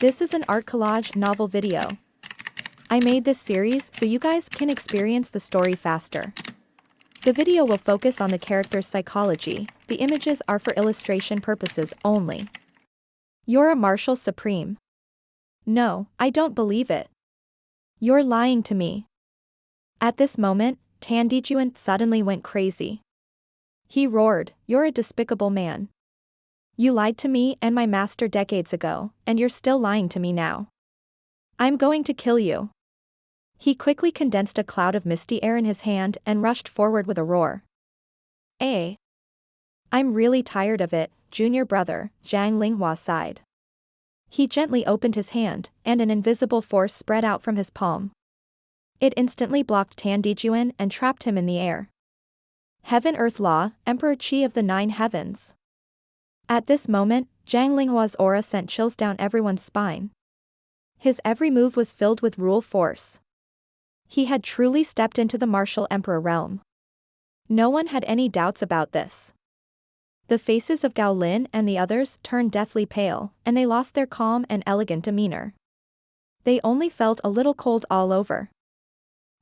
This is an art collage novel video. I made this series so you guys can experience the story faster. The video will focus on the character's psychology, the images are for illustration purposes only. You're a Marshal Supreme. No, I don't believe it. You're lying to me. At this moment, Tan Dijuan suddenly went crazy. He roared, "You're a despicable man. You lied to me and my master decades ago, and you're still lying to me now. I'm going to kill you." He quickly condensed a cloud of misty air in his hand and rushed forward with a roar. I'm really tired of it, junior brother, Zhang Linghua sighed. He gently opened his hand, and an invisible force spread out from his palm. It instantly blocked Tan Dijuan and trapped him in the air. Heaven Earth Law, Emperor Qi of the Nine Heavens. At this moment, Zhang Linghua's aura sent chills down everyone's spine. His every move was filled with rule force. He had truly stepped into the martial emperor realm. No one had any doubts about this. The faces of Gao Lin and the others turned deathly pale, and they lost their calm and elegant demeanor. They only felt a little cold all over.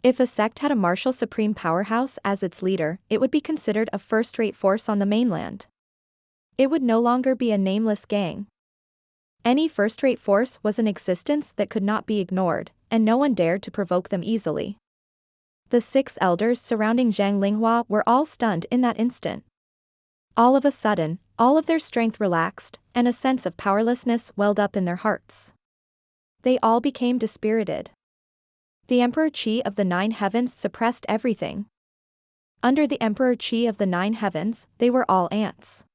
If a sect had a martial supreme powerhouse as its leader, it would be considered a first-rate force on the mainland. It would no longer be a nameless gang. Any first-rate force was an existence that could not be ignored, and no one dared to provoke them easily. The 6 elders surrounding Zhang Linghua were all stunned in that instant. All of a sudden, all of their strength relaxed, and a sense of powerlessness welled up in their hearts. They all became dispirited. The Emperor Qi of the Nine Heavens suppressed everything. Under the Emperor Qi of the Nine Heavens, they were all ants.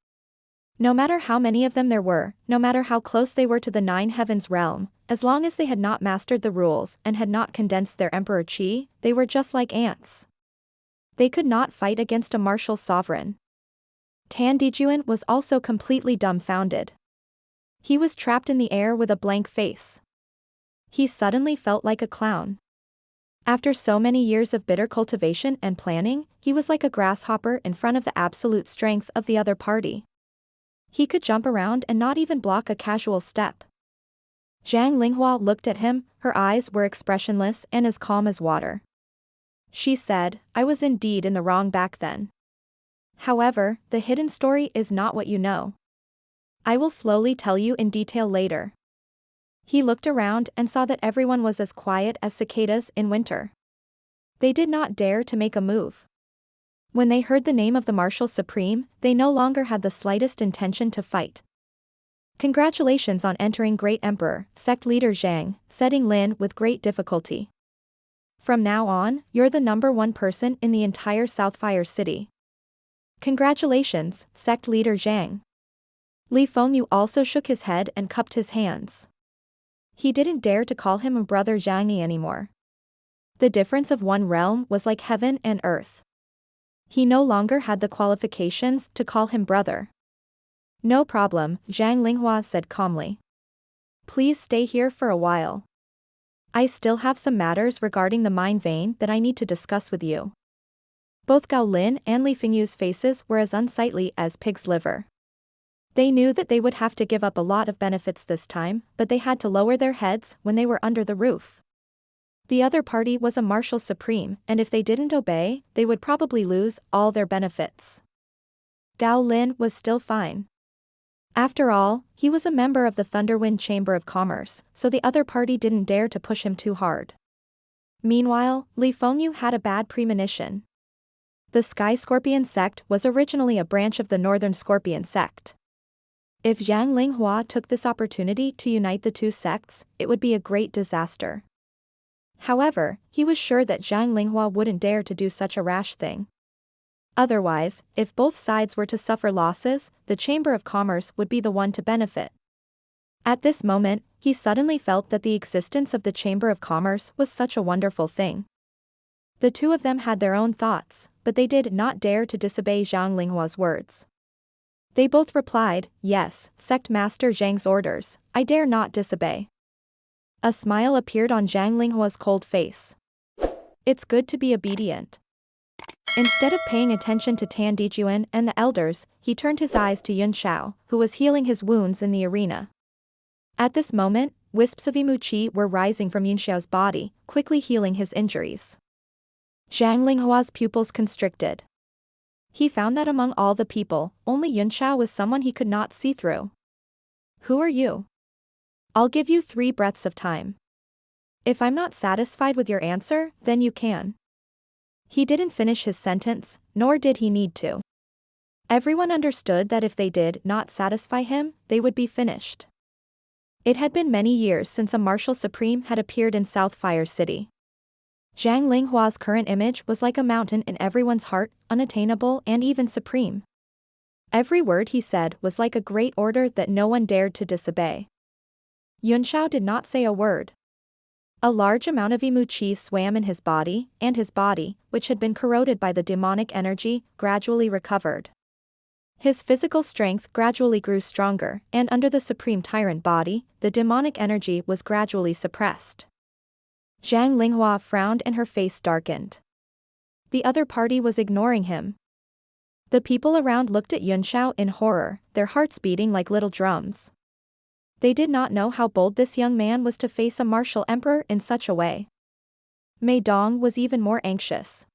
No matter how many of them there were, no matter how close they were to the Nine Heavens realm, as long as they had not mastered the rules and had not condensed their Emperor Qi, they were just like ants. They could not fight against a martial sovereign. Tan Dijuan was also completely dumbfounded. He was trapped in the air with a blank face. He suddenly felt like a clown. After so many years of bitter cultivation and planning, he was like a grasshopper in front of the absolute strength of the other party. He could jump around and not even block a casual step. Zhang Linghua looked at him, her eyes were expressionless and as calm as water. She said, "I was indeed in the wrong back then. However, the hidden story is not what you know. I will slowly tell you in detail later." He looked around and saw that everyone was as quiet as cicadas in winter. They did not dare to make a move. When they heard the name of the Martial Supreme, they no longer had the slightest intention to fight. "Congratulations on entering Great Emperor," sect leader Zhang, said Lin with great difficulty. "From now on, you're the #1 person in the entire Southfire City." "Congratulations, sect leader Zhang." Li Fengyu also shook his head and cupped his hands. He didn't dare to call him a brother Zhangyi anymore. The difference of one realm was like heaven and earth. He no longer had the qualifications to call him brother. "No problem," Zhang Linghua said calmly. "Please stay here for a while. I still have some matters regarding the mind vein that I need to discuss with you." Both Gao Lin and Li Fengyu's faces were as unsightly as pig's liver. They knew that they would have to give up a lot of benefits this time, but they had to lower their heads when they were under the roof. The other party was a Martial Supreme, and if they didn't obey, they would probably lose all their benefits. Gao Lin was still fine. After all, he was a member of the Thunderwind Chamber of Commerce, so the other party didn't dare to push him too hard. Meanwhile, Li Fengyu had a bad premonition. The Sky Scorpion sect was originally a branch of the Northern Scorpion sect. If Zhang Linghua took this opportunity to unite the two sects, it would be a great disaster. However, he was sure that Zhang Linghua wouldn't dare to do such a rash thing. Otherwise, if both sides were to suffer losses, the Chamber of Commerce would be the one to benefit. At this moment, he suddenly felt that the existence of the Chamber of Commerce was such a wonderful thing. The two of them had their own thoughts, but they did not dare to disobey Zhang Linghua's words. They both replied, "Yes, Sect Master Zhang's orders, I dare not disobey." A smile appeared on Zhang Linghua's cold face. "It's good to be obedient." Instead of paying attention to Tan Dijuan and the elders, he turned his eyes to Yun Shao, who was healing his wounds in the arena. At this moment, wisps of Imu Qi were rising from Yunxiao's body, quickly healing his injuries. Zhang Linghua's pupils constricted. He found that among all the people, only Yunxiao was someone he could not see through. Who are you? I'll give you 3 breaths of time. If I'm not satisfied with your answer, then you can. He didn't finish his sentence, nor did he need to. Everyone understood that if they did not satisfy him, they would be finished. It had been many years since a martial supreme had appeared in South Fire City. Zhang Linghua's current image was like a mountain in everyone's heart, unattainable and even supreme. Every word he said was like a great order that no one dared to disobey. Yunxiao did not say a word. A large amount of Imu Qi swam in his body, and his body, which had been corroded by the demonic energy, gradually recovered. His physical strength gradually grew stronger, and under the supreme tyrant body, the demonic energy was gradually suppressed. Zhang Linghua frowned and her face darkened. The other party was ignoring him. The people around looked at Yunxiao in horror, their hearts beating like little drums. They did not know how bold this young man was to face a martial emperor in such a way. Mei Dong was even more anxious.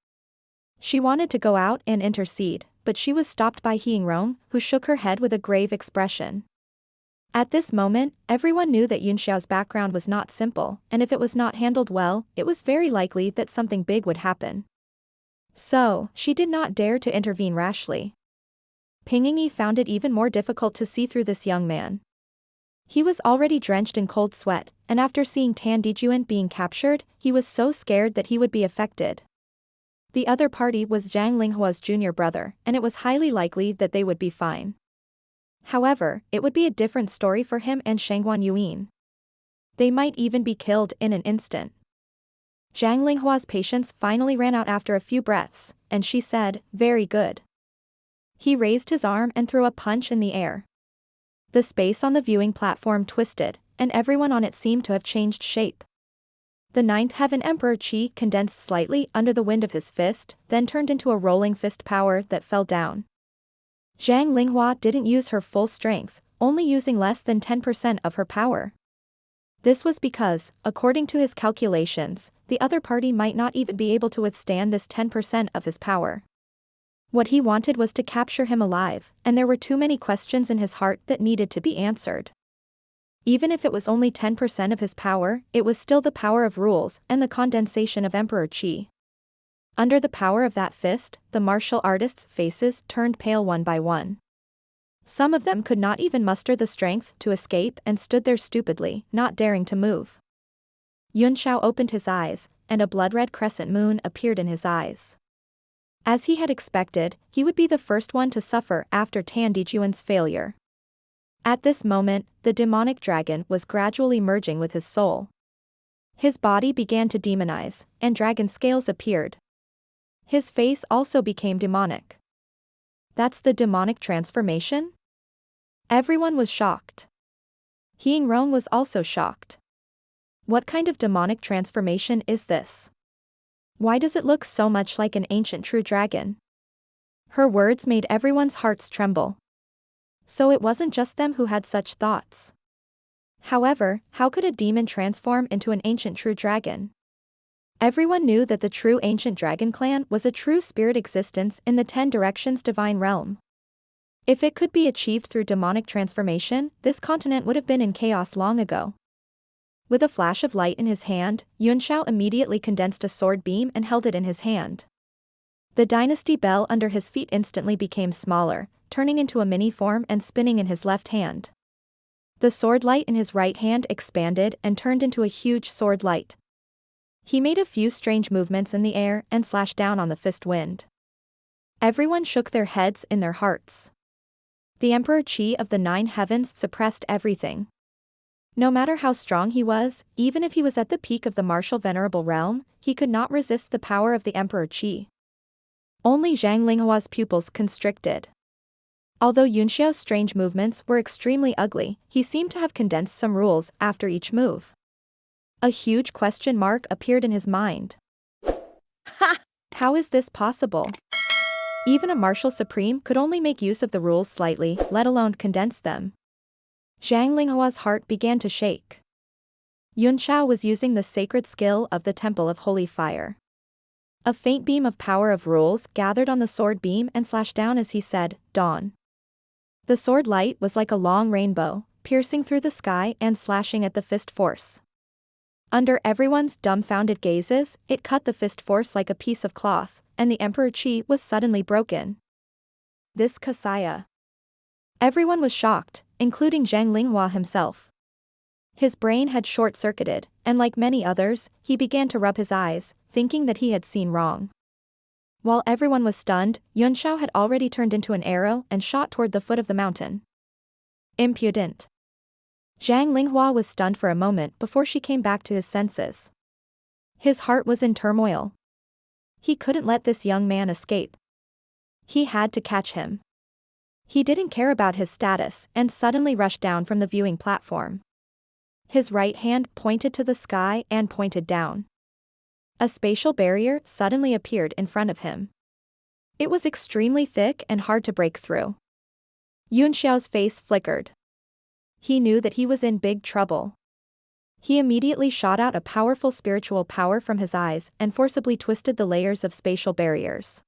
She wanted to go out and intercede, but she was stopped by Yingrong, who shook her head with a grave expression. At this moment, everyone knew that Yunxiao's background was not simple, and if it was not handled well, it was very likely that something big would happen. So, she did not dare to intervene rashly. Ping Yingyi found it even more difficult to see through this young man. He was already drenched in cold sweat, and after seeing Tan Dijuan being captured, he was so scared that he would be affected. The other party was Zhang Linghua's junior brother, and it was highly likely that they would be fine. However, it would be a different story for him and Shangguan Yuan. They might even be killed in an instant. Zhang Linghua's patience finally ran out after a few breaths, and she said, "Very good." He raised his arm and threw a punch in the air. The space on the viewing platform twisted, and everyone on it seemed to have changed shape. The ninth heaven Emperor Qi condensed slightly under the wind of his fist, then turned into a rolling fist power that fell down. Zhang Linghua didn't use her full strength, only using less than 10% of her power. This was because, according to his calculations, the other party might not even be able to withstand this 10% of his power. What he wanted was to capture him alive, and there were too many questions in his heart that needed to be answered. Even if it was only 10% of his power, it was still the power of rules and the condensation of Emperor Qi. Under the power of that fist, the martial artists' faces turned pale one by one. Some of them could not even muster the strength to escape and stood there stupidly, not daring to move. Yunxiao opened his eyes, and a blood-red crescent moon appeared in his eyes. As he had expected, he would be the first one to suffer after Tan Dijuan's failure. At this moment, the demonic dragon was gradually merging with his soul. His body began to demonize, and dragon scales appeared. His face also became demonic. That's the demonic transformation? Everyone was shocked. Yingrong was also shocked. What kind of demonic transformation is this? Why does it look so much like an ancient true dragon? Her words made everyone's hearts tremble. So it wasn't just them who had such thoughts. However, how could a demon transform into an ancient true dragon? Everyone knew that the true ancient dragon clan was a true spirit existence in the 10 directions divine realm. If it could be achieved through demonic transformation, this continent would have been in chaos long ago. With a flash of light in his hand, Yunxiao immediately condensed a sword beam and held it in his hand. The dynasty bell under his feet instantly became smaller, turning into a mini form and spinning in his left hand. The sword light in his right hand expanded and turned into a huge sword light. He made a few strange movements in the air and slashed down on the fist wind. Everyone shook their heads in their hearts. The Emperor Qi of the 9 heavens suppressed everything. No matter how strong he was, even if he was at the peak of the martial venerable realm, he could not resist the power of the Emperor Qi. Only Zhang Linghua's pupils constricted. Although Yunxiao's strange movements were extremely ugly, he seemed to have condensed some rules after each move. A huge question mark appeared in his mind. Ha! How is this possible? Even a martial supreme could only make use of the rules slightly, let alone condense them. Zhang Linghua's heart began to shake. Yun Shao was using the sacred skill of the Temple of Holy Fire. A faint beam of power of rules gathered on the sword beam and slashed down as he said, "Dawn." The sword light was like a long rainbow, piercing through the sky and slashing at the fist force. Under everyone's dumbfounded gazes, it cut the fist force like a piece of cloth, and the Emperor Qi was suddenly broken. This Kasaya. Everyone was shocked, including Zhang Linghua himself. His brain had short-circuited, and like many others, he began to rub his eyes, thinking that he had seen wrong. While everyone was stunned, Yun Shao had already turned into an arrow and shot toward the foot of the mountain. Impudent. Zhang Linghua was stunned for a moment before she came back to his senses. His heart was in turmoil. He couldn't let this young man escape. He had to catch him. He didn't care about his status and suddenly rushed down from the viewing platform. His right hand pointed to the sky and pointed down. A spatial barrier suddenly appeared in front of him. It was extremely thick and hard to break through. Yun Xiao's face flickered. He knew that he was in big trouble. He immediately shot out a powerful spiritual power from his eyes and forcibly twisted the layers of spatial barriers.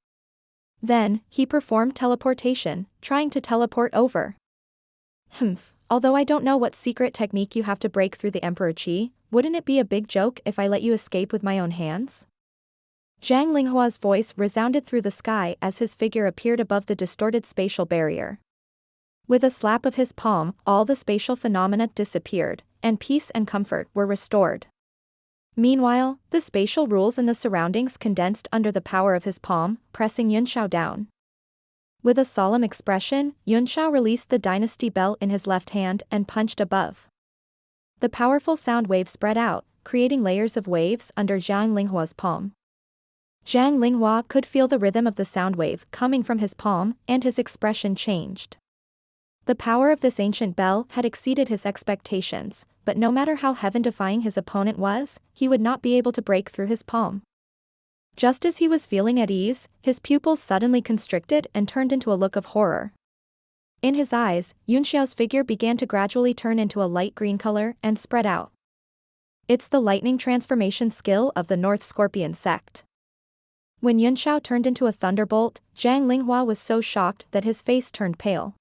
Then, he performed teleportation, trying to teleport over. Although I don't know what secret technique you have to break through the Emperor Qi, wouldn't it be a big joke if I let you escape with my own hands? Zhang Linghua's voice resounded through the sky as his figure appeared above the distorted spatial barrier. With a slap of his palm, all the spatial phenomena disappeared, and peace and comfort were restored. Meanwhile, the spatial rules in the surroundings condensed under the power of his palm, pressing Yun Shao down. With a solemn expression, Yun Shao released the dynasty bell in his left hand and punched above. The powerful sound wave spread out, creating layers of waves under Zhang Linghua's palm. Zhang Linghua could feel the rhythm of the sound wave coming from his palm, and his expression changed. The power of this ancient bell had exceeded his expectations, but no matter how heaven-defying his opponent was, he would not be able to break through his palm. Just as he was feeling at ease, his pupils suddenly constricted and turned into a look of horror. In his eyes, Yun Xiao's figure began to gradually turn into a light green color and spread out. It's the lightning transformation skill of the North Scorpion sect. When Yun Xiao turned into a thunderbolt, Zhang Linghua was so shocked that his face turned pale.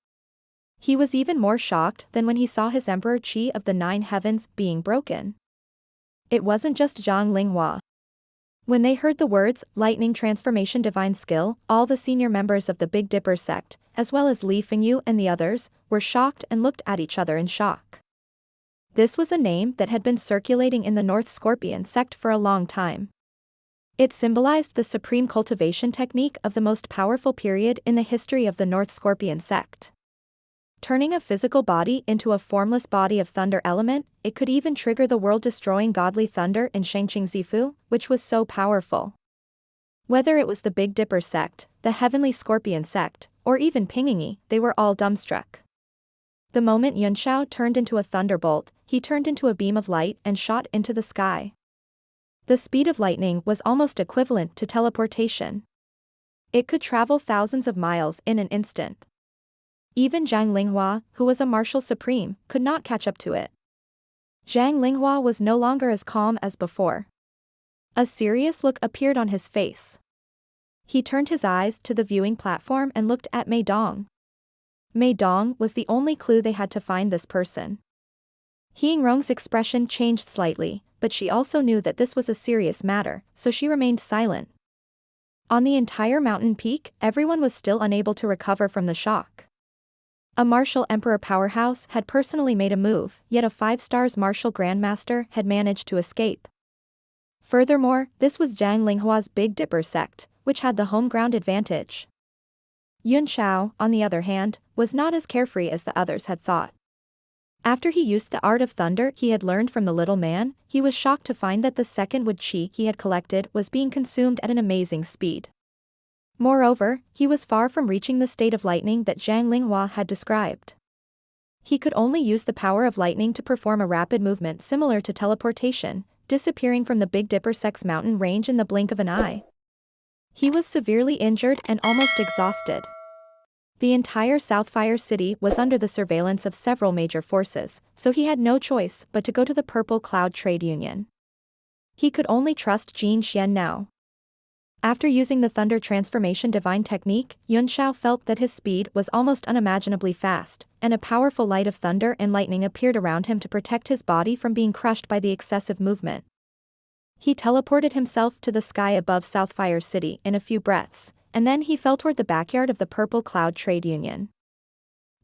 He was even more shocked than when he saw his Emperor Qi of the Nine Heavens being broken. It wasn't just Zhang Linghua. When they heard the words, lightning transformation divine skill, all the senior members of the Big Dipper sect, as well as Li Fengyu and the others, were shocked and looked at each other in shock. This was a name that had been circulating in the North Scorpion sect for a long time. It symbolized the supreme cultivation technique of the most powerful period in the history of the North Scorpion sect. Turning a physical body into a formless body of thunder element, it could even trigger the world-destroying godly thunder in Shangqing Zifu, which was so powerful. Whether it was the Big Dipper sect, the Heavenly Scorpion sect, or even Pingyi, they were all dumbstruck. The moment Yun Shao turned into a thunderbolt, he turned into a beam of light and shot into the sky. The speed of lightning was almost equivalent to teleportation. It could travel thousands of miles in an instant. Even Zhang Linghua, who was a martial supreme, could not catch up to it. Zhang Linghua was no longer as calm as before. A serious look appeared on his face. He turned his eyes to the viewing platform and looked at Mei Dong. Mei Dong was the only clue they had to find this person. He Yingrong's expression changed slightly, but she also knew that this was a serious matter, so she remained silent. On the entire mountain peak, everyone was still unable to recover from the shock. A martial emperor powerhouse had personally made a move, yet a 5-stars martial grandmaster had managed to escape. Furthermore, this was Zhang Linghua's Big Dipper sect, which had the home ground advantage. Yun Shao, on the other hand, was not as carefree as the others had thought. After he used the art of thunder he had learned from the little man, he was shocked to find that the second wood qi he had collected was being consumed at an amazing speed. Moreover, he was far from reaching the state of lightning that Zhang Linghua had described. He could only use the power of lightning to perform a rapid movement similar to teleportation, disappearing from the Big Dipper sect's mountain range in the blink of an eye. He was severely injured and almost exhausted. The entire Southfire city was under the surveillance of several major forces, so he had no choice but to go to the Purple Cloud Trade Union. He could only trust Jin Xian now. After using the Thunder Transformation Divine Technique, Yun Xiao felt that his speed was almost unimaginably fast, and a powerful light of thunder and lightning appeared around him to protect his body from being crushed by the excessive movement. He teleported himself to the sky above Southfire City in a few breaths, and then he fell toward the backyard of the Purple Cloud Trade Union.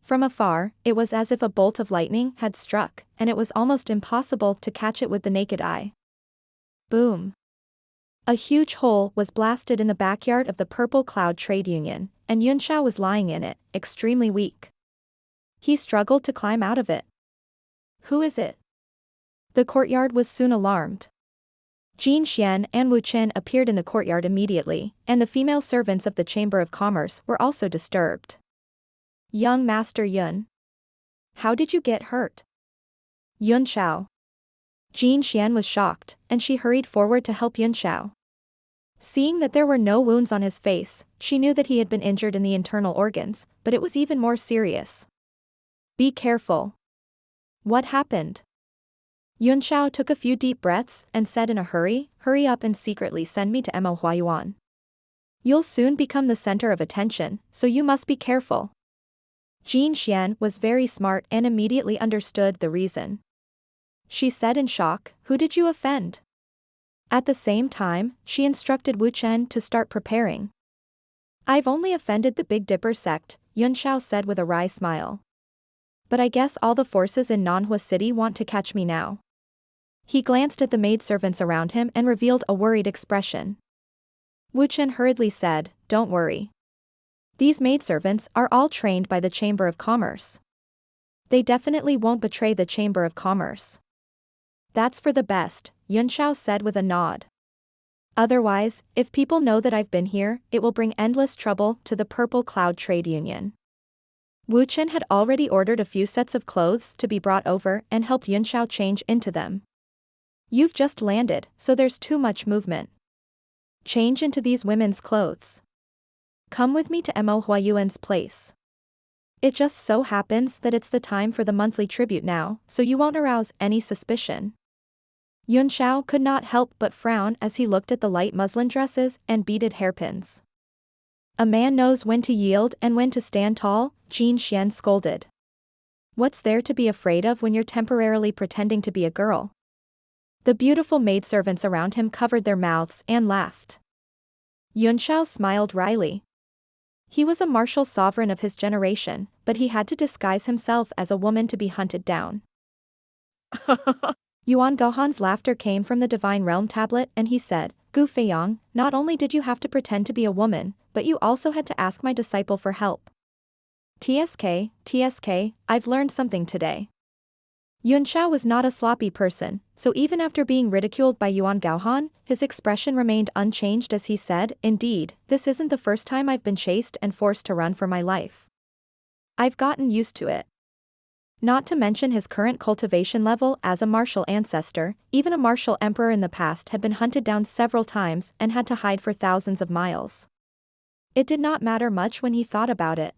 From afar, it was as if a bolt of lightning had struck, and it was almost impossible to catch it with the naked eye. Boom! A huge hole was blasted in the backyard of the Purple Cloud Trade Union, and Yun Xiao was lying in it, extremely weak. He struggled to climb out of it. Who is it? The courtyard was soon alarmed. Jin Xian and Wu Chen appeared in the courtyard immediately, and the female servants of the Chamber of Commerce were also disturbed. Young Master Yun. How did you get hurt? Yun Xiao. Jin Xian was shocked, and she hurried forward to help Yun Xiao. Seeing that there were no wounds on his face, she knew that he had been injured in the internal organs, but it was even more serious. Be careful. What happened? Yun Xiao took a few deep breaths and said in a hurry, hurry up and secretly send me to Mo Huayuan. You'll soon become the center of attention, so you must be careful. Jin Xian was very smart and immediately understood the reason. She said in shock, who did you offend? At the same time, she instructed Wu Chen to start preparing. I've only offended the Big Dipper sect, Yun Xiao said with a wry smile. But I guess all the forces in Nanhua City want to catch me now. He glanced at the maidservants around him and revealed a worried expression. Wu Chen hurriedly said, don't worry. These maidservants are all trained by the Chamber of Commerce. They definitely won't betray the Chamber of Commerce. That's for the best, Yun Xiao said with a nod. Otherwise, if people know that I've been here, it will bring endless trouble to the Purple Cloud Trade Union. Wu Chen had already ordered a few sets of clothes to be brought over and helped Yun Xiao change into them. You've just landed, so there's too much movement. Change into these women's clothes. Come with me to Mo Huayuan's place. It just so happens that it's the time for the monthly tribute now, so you won't arouse any suspicion. Yun Xiao could not help but frown as he looked at the light muslin dresses and beaded hairpins. A man knows when to yield and when to stand tall, Jin Xian scolded. What's there to be afraid of when you're temporarily pretending to be a girl? The beautiful maidservants around him covered their mouths and laughed. Yun Xiao smiled wryly. He was a martial sovereign of his generation, but he had to disguise himself as a woman to be hunted down. Yuan Gohan's laughter came from the Divine Realm tablet and he said, Gu Feiyang, not only did you have to pretend to be a woman, but you also had to ask my disciple for help. TSK, I've learned something today. Yun Xiao was not a sloppy person, so even after being ridiculed by Yuan Gaohan, his expression remained unchanged as he said, indeed, this isn't the first time I've been chased and forced to run for my life. I've gotten used to it. Not to mention his current cultivation level as a martial ancestor, even a martial emperor in the past had been hunted down several times and had to hide for thousands of miles. It did not matter much when he thought about it.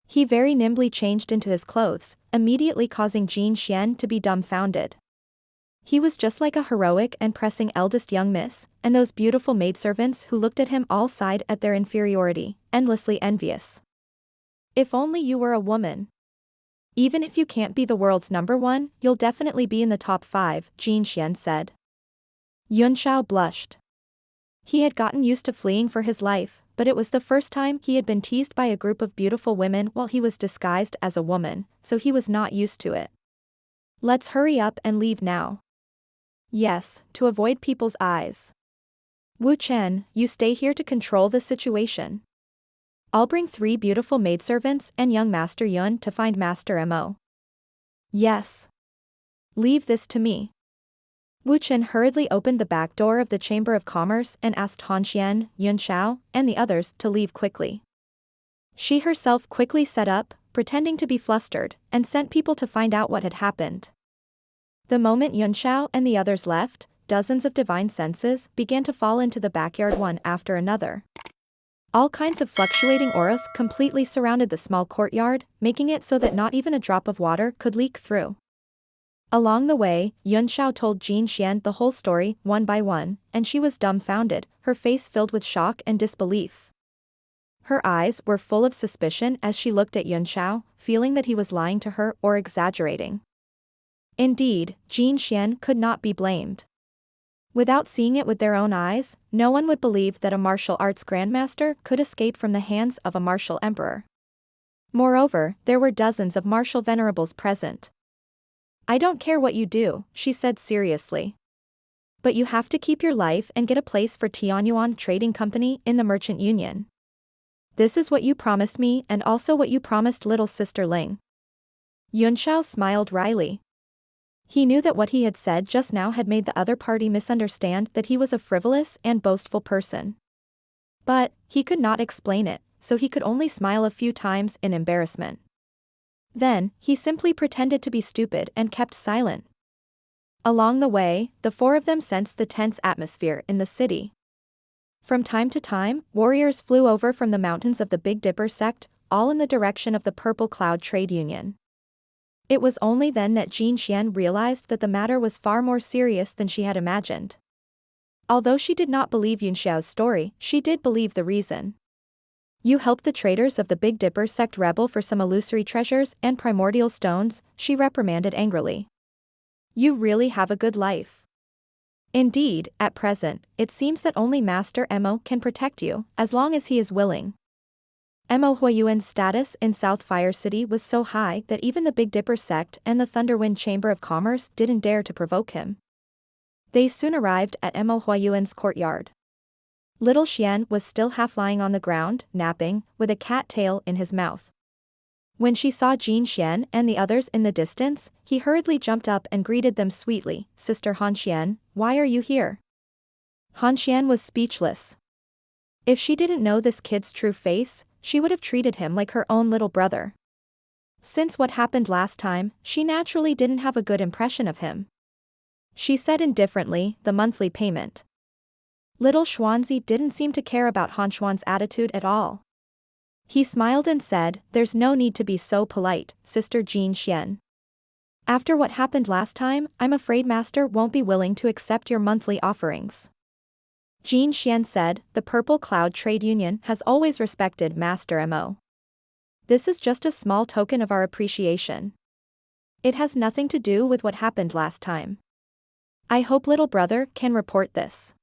He very nimbly changed into his clothes, immediately causing Jin Xian to be dumbfounded. He was just like a heroic and pressing eldest young miss, and those beautiful maidservants who looked at him all sighed at their inferiority, endlessly envious. If only you were a woman. Even if you can't be the world's #1, you'll definitely be in the top 5, Jin Xian said. Yun Xiao blushed. He had gotten used to fleeing for his life, but it was the first time he had been teased by a group of beautiful women while he was disguised as a woman, so he was not used to it. Let's hurry up and leave now. Yes, to avoid people's eyes. Wu Chen, you stay here to control the situation. I'll bring 3 beautiful maidservants and young Master Yun to find Master Mo. Yes. Leave this to me. Wu Chen hurriedly opened the back door of the Chamber of Commerce and asked Han Xian, Yun Xiao, and the others to leave quickly. She herself quickly set up, pretending to be flustered, and sent people to find out what had happened. The moment Yun Xiao and the others left, dozens of divine senses began to fall into the backyard one after another. All kinds of fluctuating auras completely surrounded the small courtyard, making it so that not even a drop of water could leak through. Along the way, Yun Xiao told Jin Xian the whole story, one by one, and she was dumbfounded, her face filled with shock and disbelief. Her eyes were full of suspicion as she looked at Yun Xiao, feeling that he was lying to her or exaggerating. Indeed, Jin Xian could not be blamed. Without seeing it with their own eyes, no one would believe that a martial arts grandmaster could escape from the hands of a martial emperor. Moreover, there were dozens of martial venerables present. "I don't care what you do," she said seriously. "But you have to keep your life and get a place for Tianyuan Trading Company in the Merchant Union. This is what you promised me and also what you promised little sister Ling." Yun Xiao smiled wryly. He knew that what he had said just now had made the other party misunderstand that he was a frivolous and boastful person. But, he could not explain it, so he could only smile a few times in embarrassment. Then, he simply pretended to be stupid and kept silent. Along the way, the four of them sensed the tense atmosphere in the city. From time to time, warriors flew over from the mountains of the Big Dipper sect, all in the direction of the Purple Cloud Trade Union. It was only then that Jin Xian realized that the matter was far more serious than she had imagined. Although she did not believe Yun Xiao's story, she did believe the reason. "You helped the traders of the Big Dipper sect rebel for some illusory treasures and primordial stones," she reprimanded angrily. "You really have a good life. Indeed, at present, it seems that only Master Mo can protect you, as long as he is willing." Mo Huayuan's status in South Fire City was so high that even the Big Dipper sect and the Thunderwind Chamber of Commerce didn't dare to provoke him. They soon arrived at Mo Huayuan's courtyard. Little Xian was still half lying on the ground, napping, with a cat tail in his mouth. When she saw Jin Xian and the others in the distance, he hurriedly jumped up and greeted them sweetly. "Sister Han Xian, why are you here?" Han Xian was speechless. If she didn't know this kid's true face, she would have treated him like her own little brother. Since what happened last time, she naturally didn't have a good impression of him. She said indifferently, "The monthly payment." Little Xuanzi didn't seem to care about Han Xuan's attitude at all. He smiled and said, "There's no need to be so polite, Sister Jin Xian. After what happened last time, I'm afraid Master won't be willing to accept your monthly offerings." Jin Xian said, "The Purple Cloud Trade Union has always respected Master Mo. This is just a small token of our appreciation. It has nothing to do with what happened last time. I hope little brother can report this."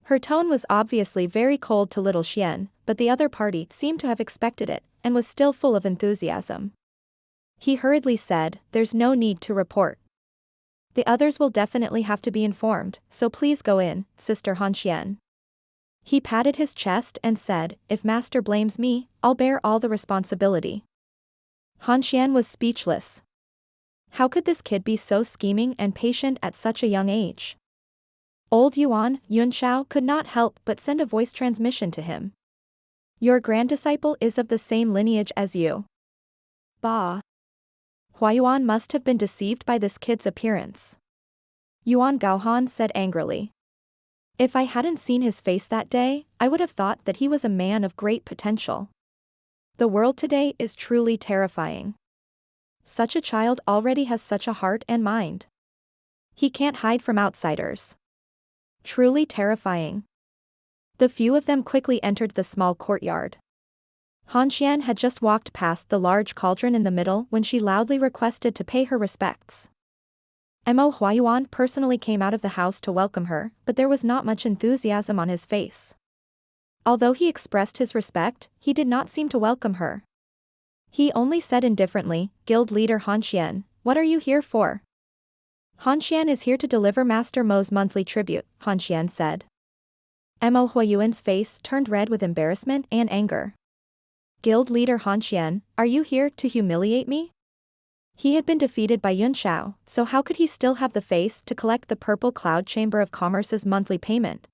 Her tone was obviously very cold to little Xian, but the other party seemed to have expected it, and was still full of enthusiasm. He hurriedly said, "There's no need to report. The others will definitely have to be informed, so please go in, Sister Han Xian." He patted his chest and said, "If Master blames me, I'll bear all the responsibility." Han Xian was speechless. How could this kid be so scheming and patient at such a young age? Old Yun Xiao could not help but send a voice transmission to him. "Your granddisciple is of the same lineage as you." Bah! Huayuan must have been deceived by this kid's appearance. Yuan Gaohan said angrily. "If I hadn't seen his face that day, I would have thought that he was a man of great potential. The world today is truly terrifying. Such a child already has such a heart and mind. He can't hide from outsiders. Truly terrifying." The few of them quickly entered the small courtyard. Han Xian had just walked past the large cauldron in the middle when she loudly requested to pay her respects. Mo Huayuan personally came out of the house to welcome her, but there was not much enthusiasm on his face. Although he expressed his respect, he did not seem to welcome her. He only said indifferently, "Guild leader Han Xian, what are you here for?" "Han Xian is here to deliver Master Mo's monthly tribute," Han Xian said. Mo Huayuan's face turned red with embarrassment and anger. "Guild leader Han Xian, are you here to humiliate me?" He had been defeated by Yun Xiao, so how could he still have the face to collect the Purple Cloud Chamber of Commerce's monthly payment?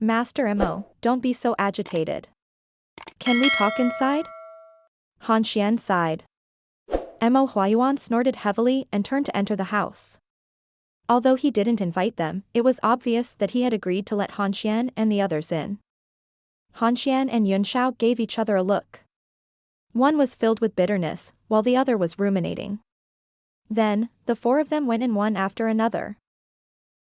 "Master Mo, don't be so agitated. Can we talk inside?" Han Xian sighed. Mo Huayuan snorted heavily and turned to enter the house. Although he didn't invite them, it was obvious that he had agreed to let Han Xian and the others in. Hanxian and Yunxiao gave each other a look. One was filled with bitterness, while the other was ruminating. Then, the four of them went in one after another.